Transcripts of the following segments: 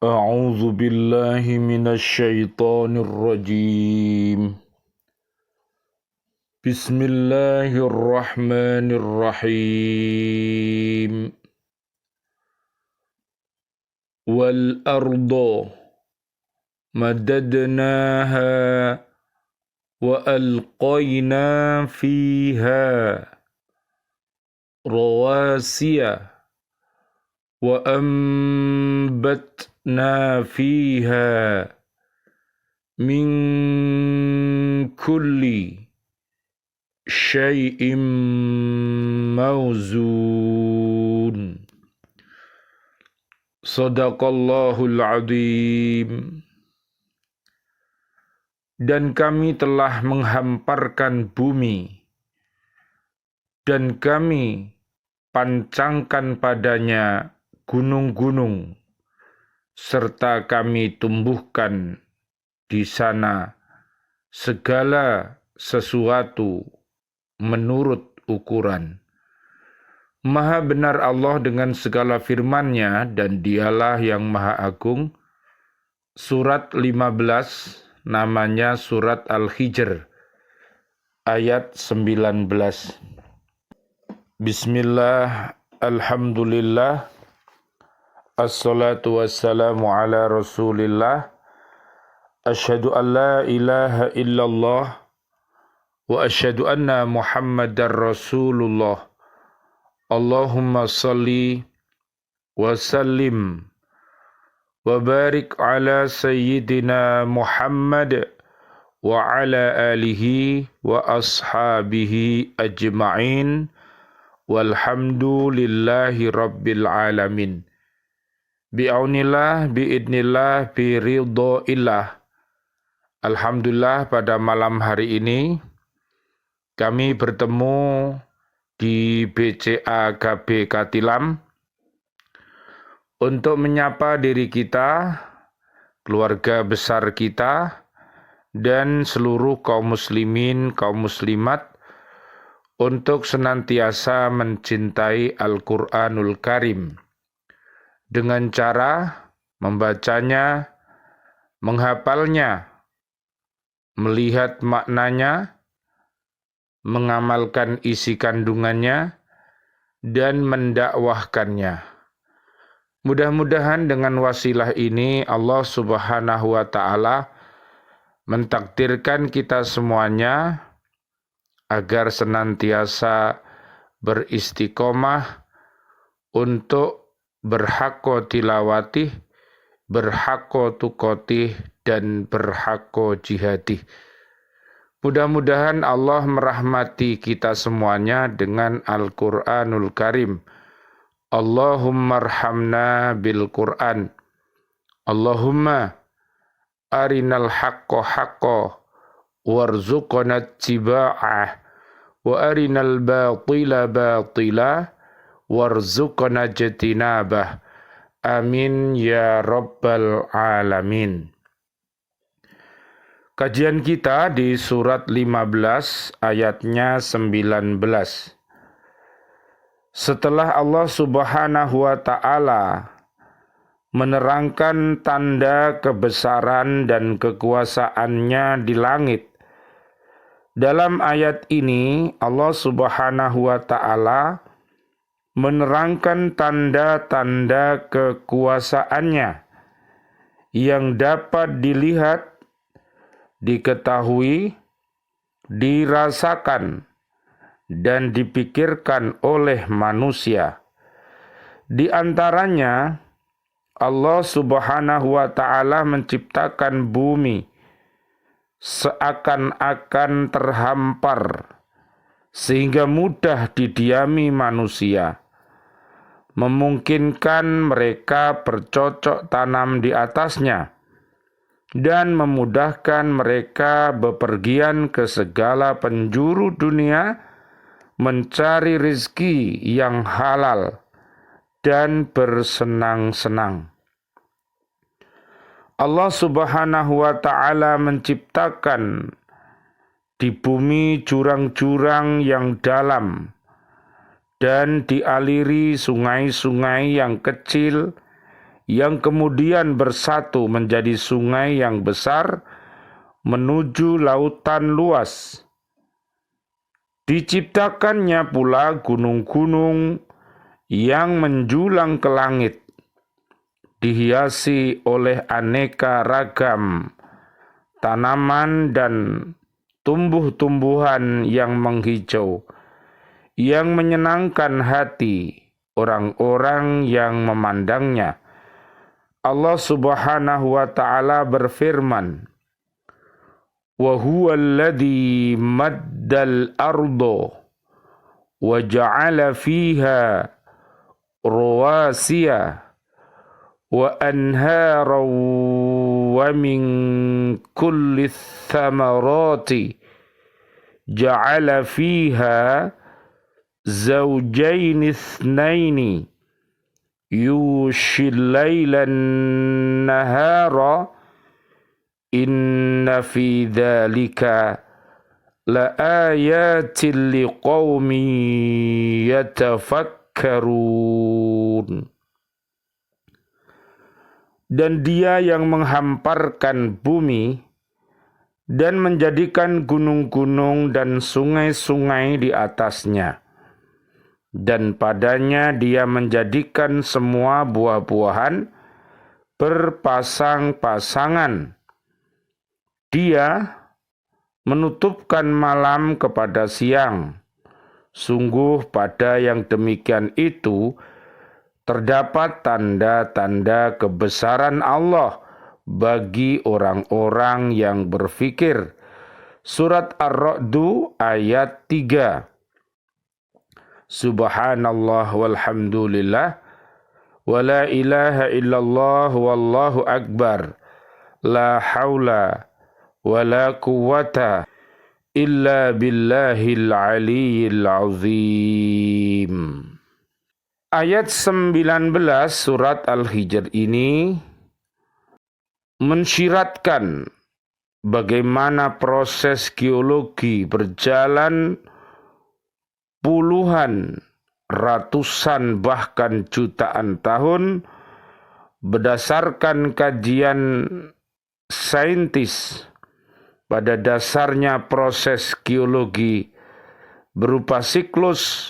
أعوذ بالله من الشيطان الرجيم. بسم الله الرحمن الرحيم. والأرض مددناها وألقينا فيها رواسي وأنبتنا فيها من كل شيء موزون. Sadaqallahul Azim. Dan kami telah menghamparkan bumi, dan kami pancangkan padanya gunung-gunung, serta kami tumbuhkan di sana segala sesuatu menurut ukuran. Maha benar Allah dengan segala firman-Nya, dan Dialah yang Maha Agung. Surat 15, namanya Surat Al-Hijr, ayat 19. Bismillah, alhamdulillah, assalatu wassalamu ala rasulillah, asyhadu an la ilaha illallah, wa asyhadu anna muhammadar rasulullah. Allahumma salli wa sallim wa barik ala sayyidina Muhammad wa ala alihi wa ashabihi ajma'in walhamdulillahi rabbil alamin. Bi'aunillah, bi'idnillah, biridhoillah. Alhamdulillah, pada malam hari ini kami bertemu di BCA KB Katilam untuk menyapa diri kita, keluarga besar kita, dan seluruh kaum muslimin, kaum muslimat untuk senantiasa mencintai Al-Quranul Karim dengan cara membacanya, menghafalnya, melihat maknanya, mengamalkan isi kandungannya, dan mendakwahkannya. Mudah-mudahan dengan wasilah ini Allah Subhanahu wa Ta'ala mentakdirkan kita semuanya agar senantiasa beristiqomah untuk berhaqqa tilawatih, berhaqqa tuqatih, dan berhaqqa jihadih. Mudah-mudahan Allah merahmati kita semuanya dengan Al-Quranul Karim. Allahumma arhamna bil Quran. Allahumma arinal haqqa haqqa warzuqna ittiba'ah wa arinal batila batila warzuqna ijtinabah. Amin ya rabbal alamin. Kajian kita di surat 15 ayatnya 19. Setelah Allah Subhanahu wa Ta'ala menerangkan tanda kebesaran dan kekuasaannya di langit, dalam ayat ini Allah Subhanahu wa Ta'ala menerangkan tanda-tanda kekuasaannya yang dapat dilihat, diketahui, dirasakan, dan dipikirkan oleh manusia. Di antaranya, Allah Subhanahu wa Ta'ala menciptakan bumi seakan-akan terhampar sehingga mudah didiami manusia, memungkinkan mereka bercocok tanam di atasnya, dan memudahkan mereka bepergian ke segala penjuru dunia mencari rizki yang halal dan bersenang-senang. Allah Subhanahu wa Ta'ala menciptakan di bumi jurang-jurang yang dalam dan dialiri sungai-sungai yang kecil yang kemudian bersatu menjadi sungai yang besar menuju lautan luas. Diciptakannya pula gunung-gunung yang menjulang ke langit, dihiasi oleh aneka ragam tanaman dan tumbuh-tumbuhan yang menghijau, yang menyenangkan hati orang-orang yang memandangnya. Allah Subhanahu wa ta'ala berfirman, wa huwa alladhi maddal ardo wa ja'ala fiha rawasiya wa anhara wa min kulli thamarati ja'ala fiha zawjaini ithnaini yushil laylan nahara inna fi dzalika laayatin liqaumin yatafakkarun. Dan Dia yang menghamparkan bumi dan menjadikan gunung-gunung dan sungai-sungai di atasnya, dan padanya Dia menjadikan semua buah-buahan berpasang-pasangan. Dia menutupkan malam kepada siang. Sungguh pada yang demikian itu terdapat tanda-tanda kebesaran Allah bagi orang-orang yang berfikir. Surat Ar-Ra'du ayat 3. Subhanallah walhamdulillah wa la ilaha illallah wallahu akbar, la haula wa la quwwata illa billahil aliyyil azim. Ayat 19 surat Al-Hijr ini mensyiratkan bagaimana proses geologi berjalan puluhan, ratusan, bahkan jutaan tahun berdasarkan kajian saintis. Pada dasarnya proses geologi berupa siklus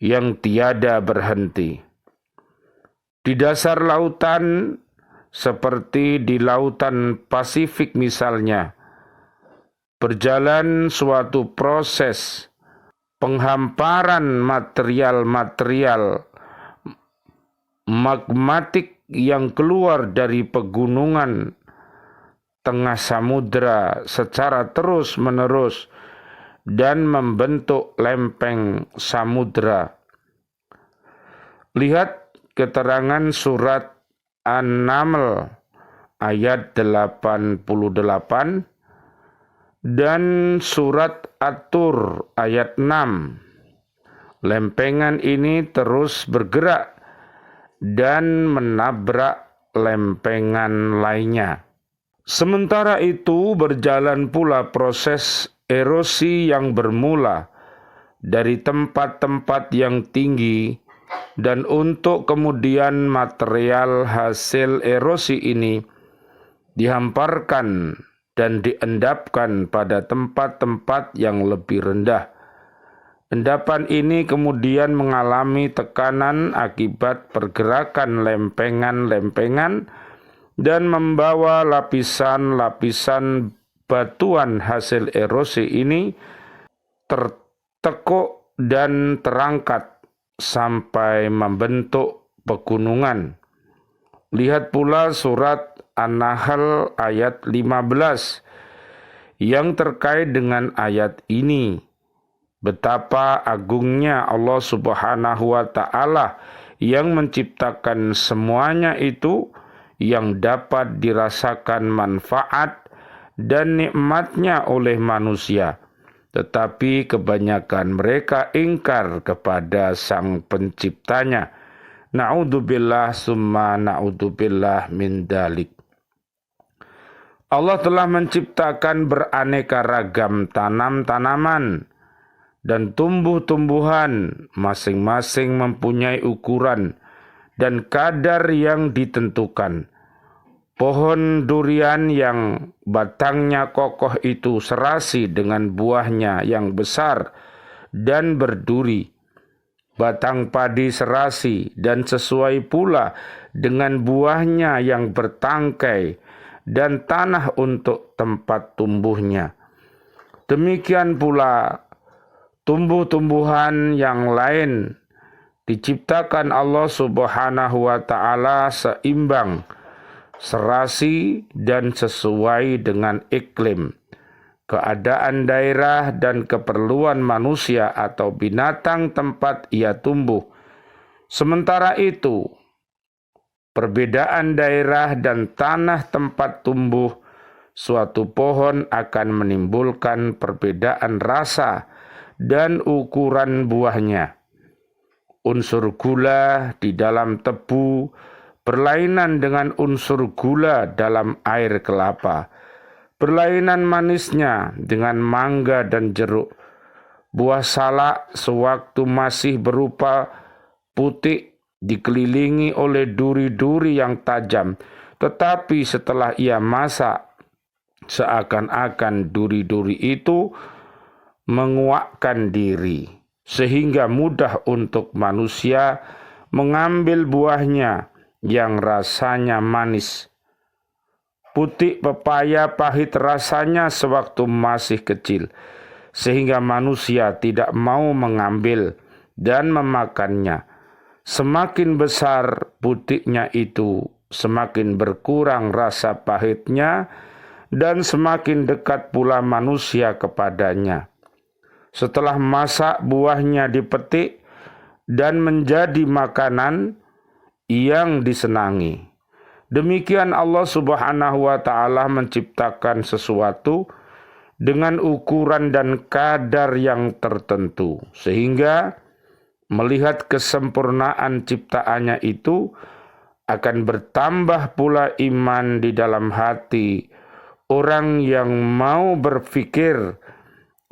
yang tiada berhenti. Di dasar lautan, seperti di lautan Pasifik misalnya, berjalan suatu proses penghamparan material-material magmatik yang keluar dari pegunungan tengah samudra secara terus-menerus dan membentuk lempeng samudra. Lihat keterangan surat An-Naml ayat 88 dan surat At-Tur ayat 6. Lempengan ini terus bergerak dan menabrak lempengan lainnya. Sementara itu berjalan pula proses erosi yang bermula dari tempat-tempat yang tinggi, dan untuk kemudian material hasil erosi ini dihamparkan dan diendapkan pada tempat-tempat yang lebih rendah. Endapan ini kemudian mengalami tekanan akibat pergerakan lempengan-lempengan dan membawa lapisan-lapisan batuan hasil erosi ini tertekuk dan terangkat sampai membentuk pegunungan. Lihat pula surat An-Nahl ayat 15 yang terkait dengan ayat ini. Betapa agungnya Allah Subhanahu wa ta'ala yang menciptakan semuanya itu, yang dapat dirasakan manfaat dan nikmatnya oleh manusia, tetapi kebanyakan mereka ingkar kepada Sang Penciptanya. Na'udzubillah summa na'udzubillah min dalik. Allah telah menciptakan beraneka ragam tanam-tanaman dan tumbuh-tumbuhan, masing-masing mempunyai ukuran dan kadar yang ditentukan. Pohon durian yang batangnya kokoh itu serasi dengan buahnya yang besar dan berduri. Batang padi serasi dan sesuai pula dengan buahnya yang bertangkai dan tanah untuk tempat tumbuhnya. Demikian pula tumbuh-tumbuhan yang lain diciptakan Allah Subhanahu wa ta'ala seimbang, serasi dan sesuai dengan iklim, keadaan daerah dan keperluan manusia atau binatang tempat ia tumbuh. Sementara itu, perbedaan daerah dan tanah tempat tumbuh suatu pohon akan menimbulkan perbedaan rasa dan ukuran buahnya. Unsur gula di dalam tebu berlainan dengan unsur gula dalam air kelapa. Berlainan manisnya dengan mangga dan jeruk. Buah salak sewaktu masih berupa putih dikelilingi oleh duri-duri yang tajam, tetapi setelah ia masak, seakan-akan duri-duri itu menguakkan diri, sehingga mudah untuk manusia mengambil buahnya yang rasanya manis. Putik pepaya pahit rasanya sewaktu masih kecil, sehingga manusia tidak mau mengambil dan memakannya. Semakin besar putiknya itu, semakin berkurang rasa pahitnya, dan semakin dekat pula manusia kepadanya. Setelah masak, buahnya dipetik dan menjadi makanan yang disenangi. Demikian Allah Subhanahu wa ta'ala menciptakan sesuatu dengan ukuran dan kadar yang tertentu, sehingga melihat kesempurnaan ciptaannya itu akan bertambah pula iman di dalam hati orang yang mau berfikir,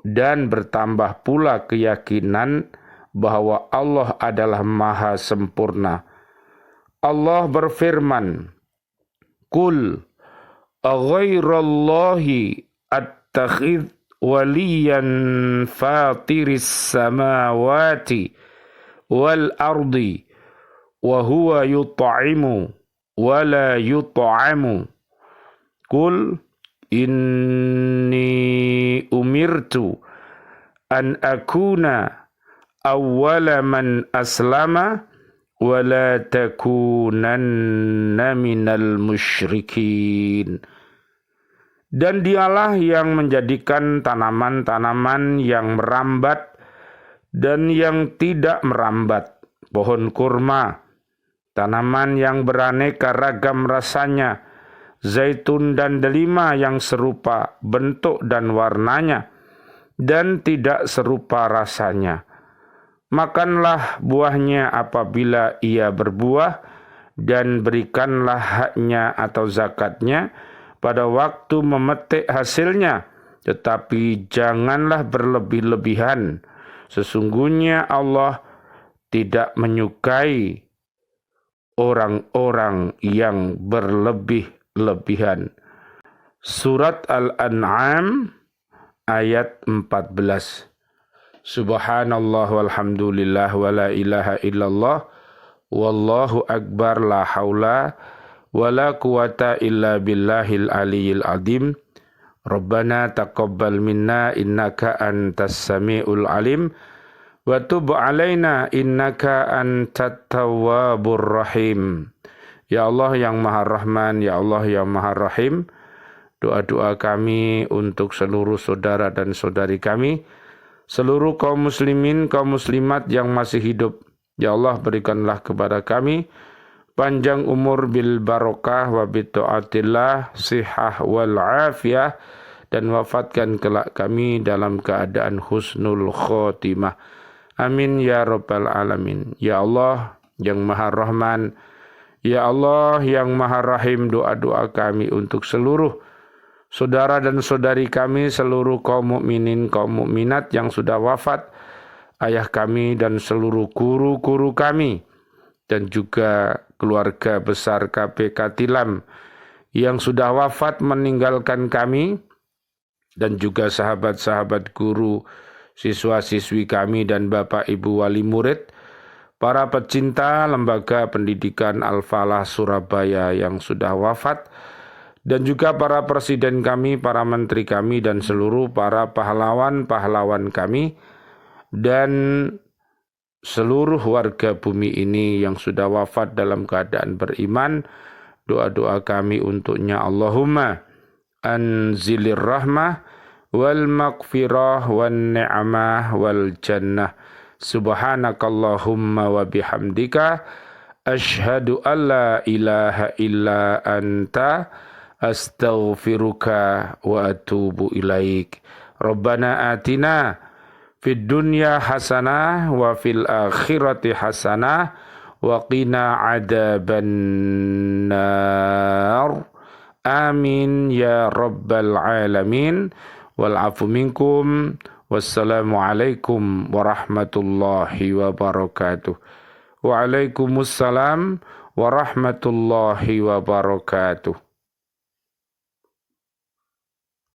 dan bertambah pula keyakinan bahwa Allah adalah Maha Sempurna. Allah berfirman, Qul aghairallahi attakhidh waliyan fatiris samawati wal ardi wa huwa yut'imu wa la yut'amu. Qul inni umirtu an akuna awwala man aslama wa la takunanna minal musyrikin. Dan dialah yang menjadikan tanaman-tanaman yang merambat dan yang tidak merambat, pohon kurma, tanaman yang beraneka ragam rasanya, zaitun dan delima yang serupa bentuk dan warnanya, dan tidak serupa rasanya. Makanlah buahnya apabila ia berbuah, dan berikanlah haknya atau zakatnya pada waktu memetik hasilnya, tetapi janganlah berlebih-lebihan. Sesungguhnya Allah tidak menyukai orang-orang yang berlebih-lebihan. Surat Al-An'am ayat 14. Subhanallah walhamdulillah wa la ilaha illallah wallahu akbar la haula wa la quwata illa billahil aliyyil azim. Rabbana taqabbal minna innaka antas samiul alim wa tub alaina innaka antat tawwabur rahim. Ya Allah yang Maha Rahman, ya Allah yang Maha Rahim, doa-doa kami untuk seluruh saudara dan saudari kami, seluruh kaum muslimin, kaum muslimat yang masih hidup. Ya Allah, berikanlah kepada kami panjang umur bil barokah wa bi taatillah, sihah wal afiyah, dan wafatkan kelak kami dalam keadaan husnul khotimah. Amin ya rabbal alamin. Ya Allah yang Maha Rahman, ya Allah yang Maha Rahim, doa-doa kami untuk seluruh saudara dan saudari kami, seluruh kaum mukminin, kaum mukminat yang sudah wafat, ayah kami dan seluruh guru-guru kami, dan juga keluarga besar KPK Tilam yang sudah wafat meninggalkan kami, dan juga sahabat-sahabat guru, siswa-siswi kami dan Bapak Ibu wali murid, para pecinta Lembaga Pendidikan Al-Falah Surabaya yang sudah wafat, dan juga para presiden kami, para menteri kami, dan seluruh para pahlawan-pahlawan kami, dan seluruh warga bumi ini yang sudah wafat dalam keadaan beriman. Doa-doa kami untuknya, Allahumma anzilir rahmah wal maghfirah wan ni'mah wal jannah. Subhanakallahumma wa bihamdika asyhadu an la ilaha illa anta astaghfiruka wa atubu ilaik. Rabbana atina fid dunya hasanah wa fil akhirati hasanah wa qina adzabannar. Amin ya rabbal alamin. Wal afu minkum. Wassalamualaikum warahmatullahi wabarakatuh. Waalaikumsalam warahmatullahi wabarakatuh.